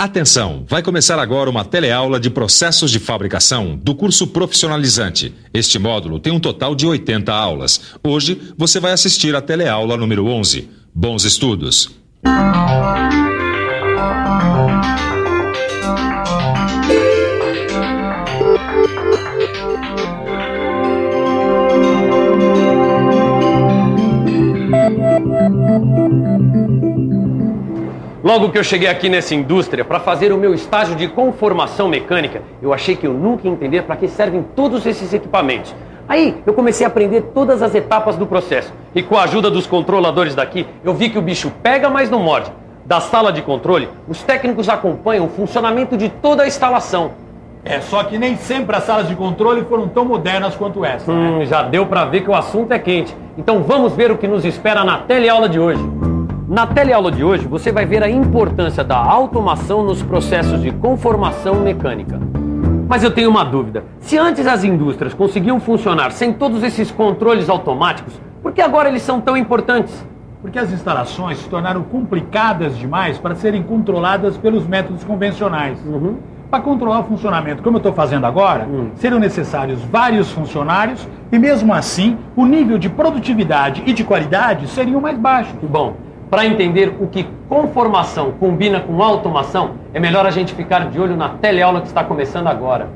Atenção, vai começar agora uma teleaula de processos de fabricação do curso profissionalizante. Este módulo tem um total de 80 aulas. Hoje você vai assistir a teleaula número 11. Bons estudos! Logo que eu cheguei aqui nessa indústria para fazer o meu estágio de conformação mecânica, eu achei que eu nunca ia entender para que servem todos esses equipamentos. Aí eu comecei a aprender todas as etapas do processo e com a ajuda dos controladores daqui, eu vi que o bicho pega, mas não morde. Da sala de controle, os técnicos acompanham o funcionamento de toda a instalação. Só que nem sempre as salas de controle foram tão modernas quanto essa, né? Já deu para ver que o assunto é quente. Então vamos ver o que nos espera na teleaula de hoje. Na teleaula de hoje, você vai ver a importância da automação nos processos de conformação mecânica. Mas eu tenho uma dúvida. Se antes as indústrias conseguiam funcionar sem todos esses controles automáticos, por que agora eles são tão importantes? Porque as instalações se tornaram complicadas demais para serem controladas pelos métodos convencionais. Para controlar o funcionamento, como eu estou fazendo agora, seriam necessários vários funcionários e mesmo assim, o nível de produtividade e de qualidade seriam mais baixos. Bom, para entender o que conformação combina com automação, é melhor a gente ficar de olho na teleaula que está começando agora.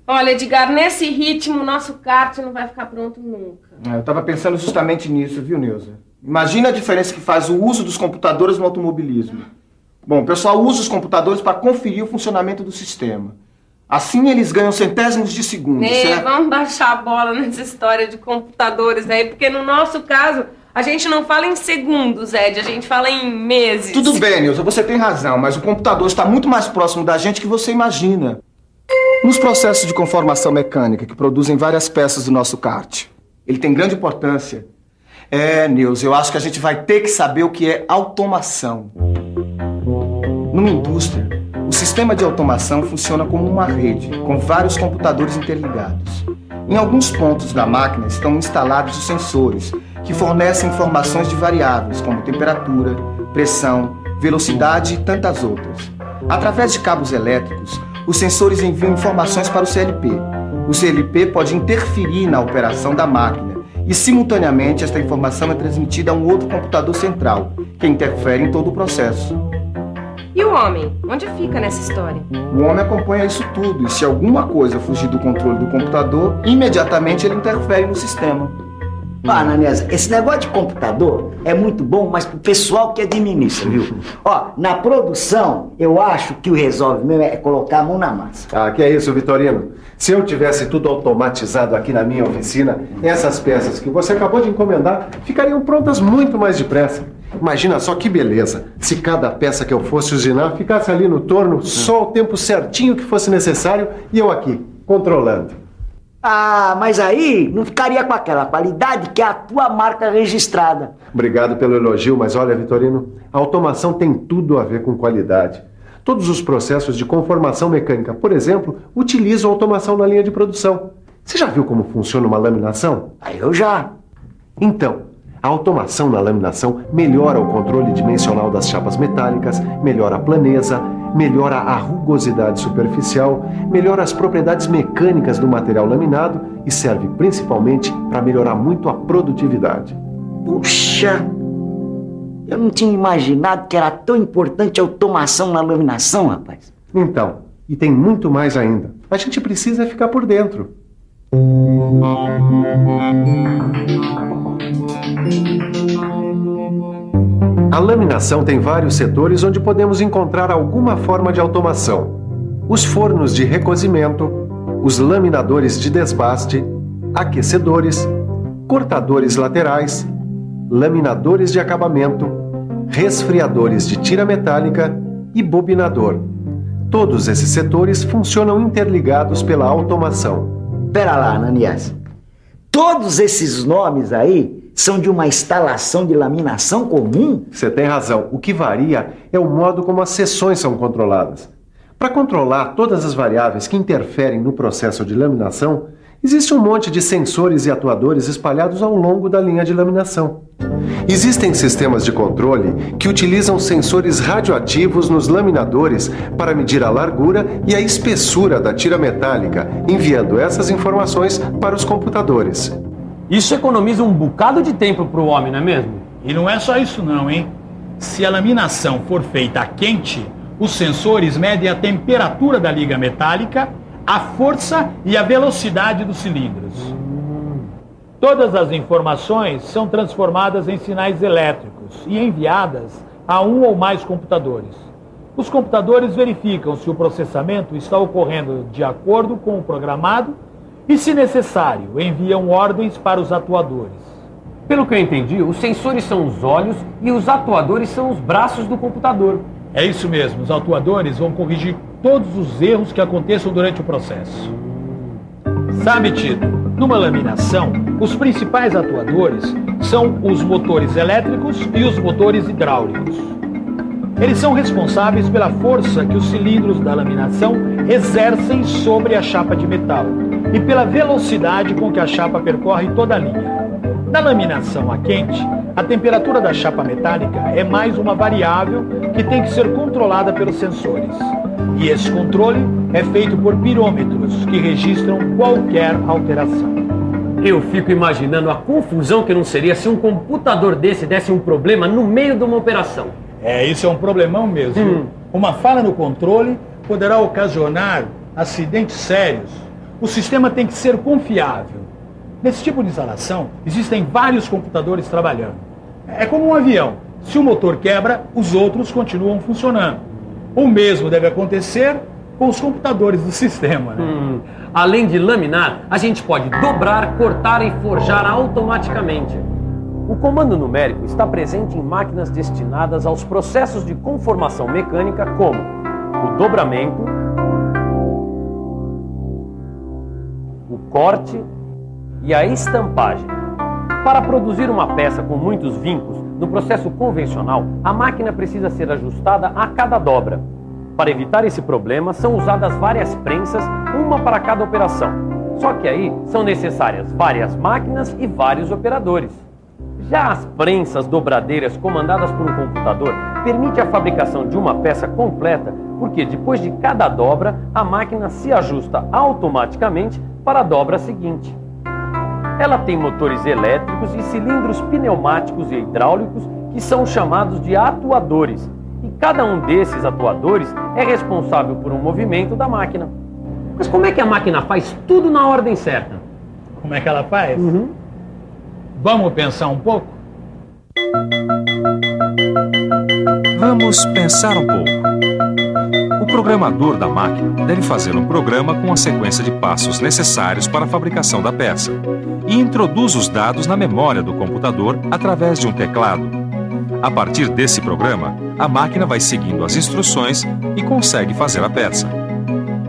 Olha, Edgar, nesse ritmo, o nosso kart não vai ficar pronto nunca. Eu estava pensando justamente nisso, viu, Neuza? Imagina a diferença que faz o uso dos computadores no automobilismo. Bom, o pessoal usa os computadores para conferir o funcionamento do sistema. Assim eles ganham centésimos de segundo, certo? Vamos baixar a bola nessa história de computadores aí, porque no nosso caso, a gente não fala em segundos, Ed, a gente fala em meses. Tudo bem, Neuza, você tem razão, mas o computador está muito mais próximo da gente que você imagina. Nos processos de conformação mecânica que produzem várias peças do nosso kart, ele tem grande importância. Neuza, eu acho que a gente vai ter que saber o que é automação. Numa indústria, o sistema de automação funciona como uma rede, com vários computadores interligados. Em alguns pontos da máquina estão instalados os sensores, que fornecem informações de variáveis, como temperatura, pressão, velocidade e tantas outras. Através de cabos elétricos, os sensores enviam informações para o CLP. O CLP pode interferir na operação da máquina e, simultaneamente, esta informação é transmitida a um outro computador central, que interfere em todo o processo. E o homem? Onde fica nessa história? O homem acompanha isso tudo e, se alguma coisa fugir do controle do computador, imediatamente ele interfere no sistema. Ananias, esse negócio de computador é muito bom, mas pro pessoal que administra, viu? Na produção, eu acho que o resolve mesmo é colocar a mão na massa. Que é isso, Vitorino? Se eu tivesse tudo automatizado aqui na minha oficina, essas peças que você acabou de encomendar ficariam prontas muito mais depressa. Imagina só que beleza, se cada peça que eu fosse usinar ficasse ali no torno, só o tempo certinho que fosse necessário e eu aqui, controlando. Mas aí não ficaria com aquela qualidade que é a tua marca registrada. Obrigado pelo elogio, mas olha, Vitorino, a automação tem tudo a ver com qualidade. Todos os processos de conformação mecânica, por exemplo, utilizam automação na linha de produção. Você já viu como funciona uma laminação? Eu já. Então, a automação na laminação melhora o controle dimensional das chapas metálicas, melhora a planeza, melhora a rugosidade superficial, melhora as propriedades mecânicas do material laminado e serve principalmente para melhorar muito a produtividade. Puxa, eu não tinha imaginado que era tão importante a automação na laminação, rapaz. Então, e tem muito mais ainda. A gente precisa ficar por dentro. A laminação tem vários setores onde podemos encontrar alguma forma de automação. Os fornos de recozimento, os laminadores de desbaste, aquecedores, cortadores laterais, laminadores de acabamento, resfriadores de tira metálica e bobinador. Todos esses setores funcionam interligados pela automação. Pera lá, Ananias. Todos esses nomes aí são de uma instalação de laminação comum? Você tem razão. O que varia é o modo como as seções são controladas. Para controlar todas as variáveis que interferem no processo de laminação, Existe um monte de sensores e atuadores espalhados ao longo da linha de laminação. Existem sistemas de controle que utilizam sensores radioativos nos laminadores para medir a largura e a espessura da tira metálica, enviando essas informações para os computadores. Isso economiza um bocado de tempo para o homem, não é mesmo? E não é só isso não, hein? Se a laminação for feita a quente, os sensores medem a temperatura da liga metálica, a força e a velocidade dos cilindros. Todas as informações são transformadas em sinais elétricos e enviadas a um ou mais computadores. Os computadores verificam se o processamento está ocorrendo de acordo com o programado e, se necessário, enviam ordens para os atuadores. Pelo que eu entendi, os sensores são os olhos e os atuadores são os braços do computador. É isso mesmo, os atuadores vão corrigir todos os erros que aconteçam durante o processo. Sabe, Tito, numa laminação, os principais atuadores são os motores elétricos e os motores hidráulicos. Eles são responsáveis pela força que os cilindros da laminação exercem sobre a chapa de metal e pela velocidade com que a chapa percorre toda a linha. Na laminação a quente, a temperatura da chapa metálica é mais uma variável que tem que ser controlada pelos sensores. E esse controle é feito por pirômetros que registram qualquer alteração. Eu fico imaginando a confusão que não seria se um computador desse desse um problema no meio de uma operação. Isso é um problemão mesmo. Uma falha no controle poderá ocasionar acidentes sérios. O sistema tem que ser confiável. Nesse tipo de instalação, existem vários computadores trabalhando. É como um avião. Se o motor quebra, os outros continuam funcionando. O mesmo deve acontecer com os computadores do sistema, né? Além de laminar, a gente pode dobrar, cortar e forjar automaticamente. O comando numérico está presente em máquinas destinadas aos processos de conformação mecânica como o dobramento, o corte e a estampagem. Para produzir uma peça com muitos vincos, no processo convencional, a máquina precisa ser ajustada a cada dobra. Para evitar esse problema, são usadas várias prensas, uma para cada operação. Só que aí são necessárias várias máquinas e vários operadores. Já as prensas dobradeiras comandadas por um computador permite a fabricação de uma peça completa, porque depois de cada dobra, a máquina se ajusta automaticamente para a dobra seguinte. Ela tem motores elétricos e cilindros pneumáticos e hidráulicos que são chamados de atuadores. E cada um desses atuadores é responsável por um movimento da máquina. Mas como é que a máquina faz tudo na ordem certa? Como é que ela faz? Vamos pensar um pouco? Vamos pensar um pouco. O programador da máquina deve fazer um programa com a sequência de passos necessários para a fabricação da peça e introduz os dados na memória do computador através de um teclado. A partir desse programa, a máquina vai seguindo as instruções e consegue fazer a peça.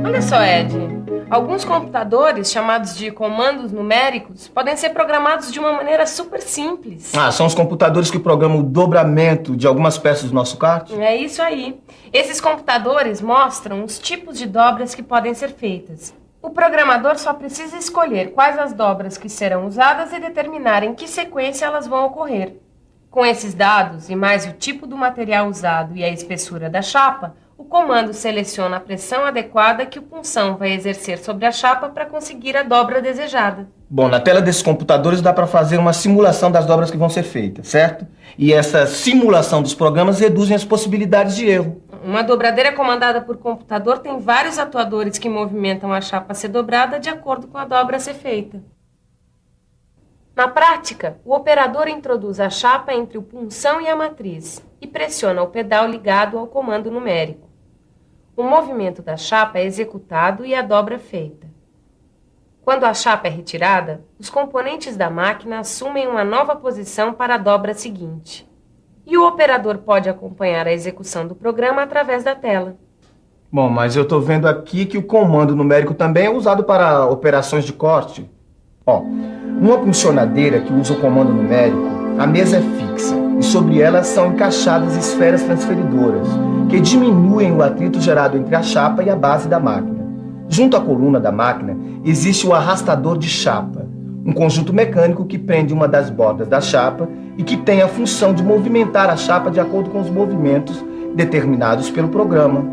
Olha só, Ed. Alguns computadores, chamados de comandos numéricos, podem ser programados de uma maneira super simples. São os computadores que programam o dobramento de algumas peças do nosso kart? É isso aí. Esses computadores mostram os tipos de dobras que podem ser feitas. O programador só precisa escolher quais as dobras que serão usadas e determinar em que sequência elas vão ocorrer. Com esses dados e mais o tipo do material usado e a espessura da chapa, o comando seleciona a pressão adequada que o punção vai exercer sobre a chapa para conseguir a dobra desejada. Bom, na tela desses computadores dá para fazer uma simulação das dobras que vão ser feitas, certo? E essa simulação dos programas reduzem as possibilidades de erro. Uma dobradeira comandada por computador tem vários atuadores que movimentam a chapa a ser dobrada de acordo com a dobra a ser feita. Na prática, o operador introduz a chapa entre o punção e a matriz e pressiona o pedal ligado ao comando numérico. O movimento da chapa é executado e a dobra feita. Quando a chapa é retirada, os componentes da máquina assumem uma nova posição para a dobra seguinte. E o operador pode acompanhar a execução do programa através da tela. Bom, mas eu estou vendo aqui que o comando numérico também é usado para operações de corte. Numa funcionadeira que usa o comando numérico, a mesa é fixa e sobre ela são encaixadas esferas transferidoras que diminuem o atrito gerado entre a chapa e a base da máquina. Junto à coluna da máquina existe o arrastador de chapa, um conjunto mecânico que prende uma das bordas da chapa e que tem a função de movimentar a chapa de acordo com os movimentos determinados pelo programa.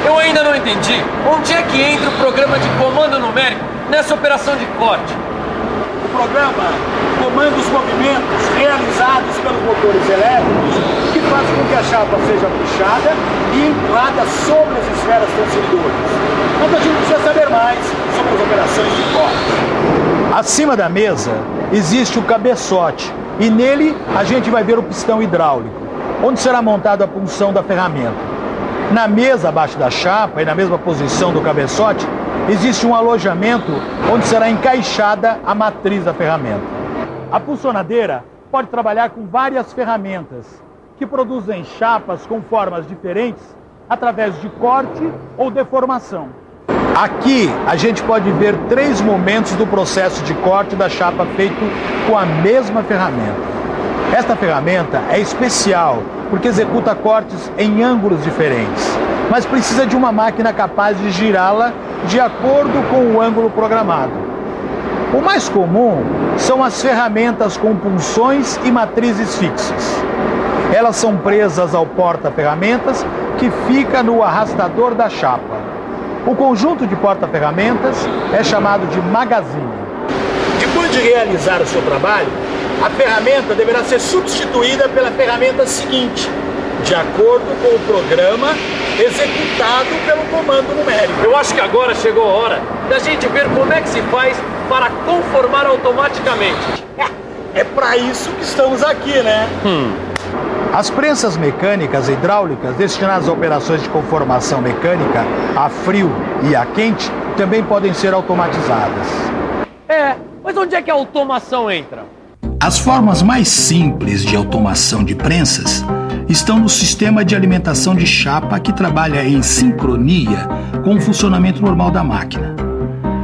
Eu ainda não entendi onde é que entra o programa de comando numérico nessa operação de corte. O programa comanda os movimentos realizados pelos motores elétricos que fazem com que a chapa seja puxada e empurrada sobre as esferas transmissores. Mas a gente precisa saber mais sobre as operações de corte. Acima da mesa existe o cabeçote e nele a gente vai ver o pistão hidráulico, onde será montada a punção da ferramenta. Na mesa abaixo da chapa e na mesma posição do cabeçote, existe um alojamento onde será encaixada a matriz da ferramenta. A puncionadeira pode trabalhar com várias ferramentas que produzem chapas com formas diferentes através de corte ou deformação. Aqui a gente pode ver 3 momentos do processo de corte da chapa feito com a mesma ferramenta. Esta ferramenta é especial porque executa cortes em ângulos diferentes, mas precisa de uma máquina capaz de girá-la de acordo com o ângulo programado. O mais comum são as ferramentas com punções e matrizes fixas. Elas são presas ao porta-ferramentas que fica no arrastador da chapa. O conjunto de porta-ferramentas é chamado de magazine. Depois de realizar o seu trabalho, a ferramenta deverá ser substituída pela ferramenta seguinte, de acordo com o programa executado pelo comando numérico. Eu acho que agora chegou a hora da gente ver como é que se faz para conformar automaticamente. É para isso que estamos aqui, né? As prensas mecânicas e hidráulicas destinadas a operações de conformação mecânica a frio e a quente também podem ser automatizadas. Mas onde é que a automação entra? As formas mais simples de automação de prensas estão no sistema de alimentação de chapa que trabalha em sincronia com o funcionamento normal da máquina.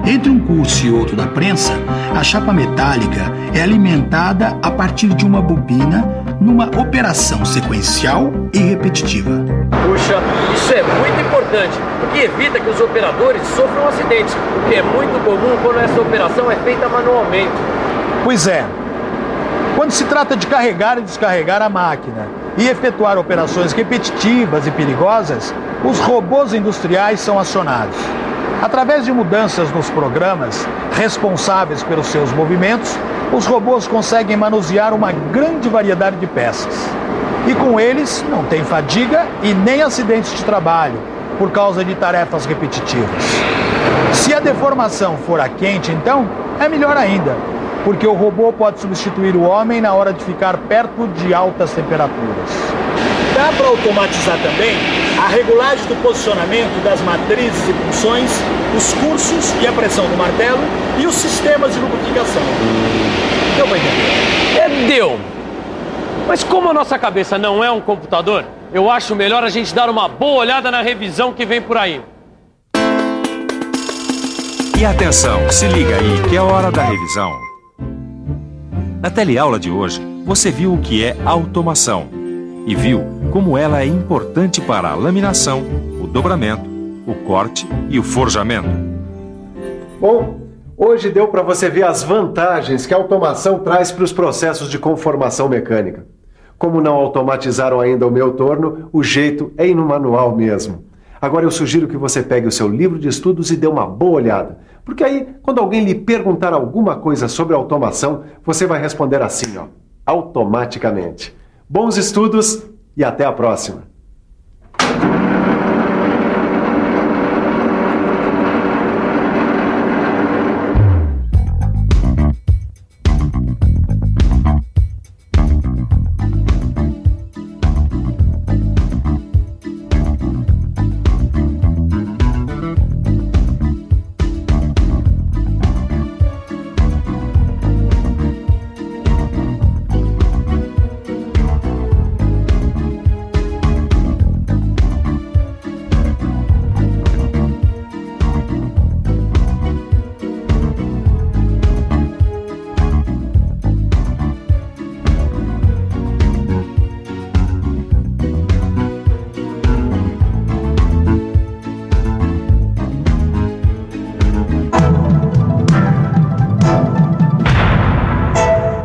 Entre um curso e outro da prensa, a chapa metálica é alimentada a partir de uma bobina numa operação sequencial e repetitiva. Puxa, isso é muito importante, porque evita que os operadores sofram acidentes, o que é muito comum quando essa operação é feita manualmente. Pois é. Quando se trata de carregar e descarregar a máquina e efetuar operações repetitivas e perigosas, os robôs industriais são acionados. Através de mudanças nos programas responsáveis pelos seus movimentos, os robôs conseguem manusear uma grande variedade de peças. E com eles não tem fadiga e nem acidentes de trabalho, por causa de tarefas repetitivas. Se a deformação for a quente, então, é melhor ainda, porque o robô pode substituir o homem na hora de ficar perto de altas temperaturas. Dá para automatizar também a regulagem do posicionamento das matrizes e punções, os cursos e a pressão do martelo e os sistemas de lubrificação. Deu para entender? Deu! Mas como a nossa cabeça não é um computador, eu acho melhor a gente dar uma boa olhada na revisão que vem por aí. E atenção, se liga aí que é hora da revisão. Na teleaula de hoje, você viu o que é automação e viu como ela é importante para a laminação, o dobramento, o corte e o forjamento. Bom, hoje deu para você ver as vantagens que a automação traz para os processos de conformação mecânica. Como não automatizaram ainda o meu torno, o jeito é ir no manual mesmo. Agora eu sugiro que você pegue o seu livro de estudos e dê uma boa olhada. Porque aí, quando alguém lhe perguntar alguma coisa sobre automação, você vai responder assim, ó, automaticamente. Bons estudos e até a próxima!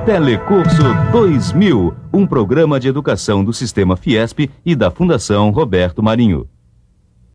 Telecurso 2000, um programa de educação do Sistema Fiesp e da Fundação Roberto Marinho.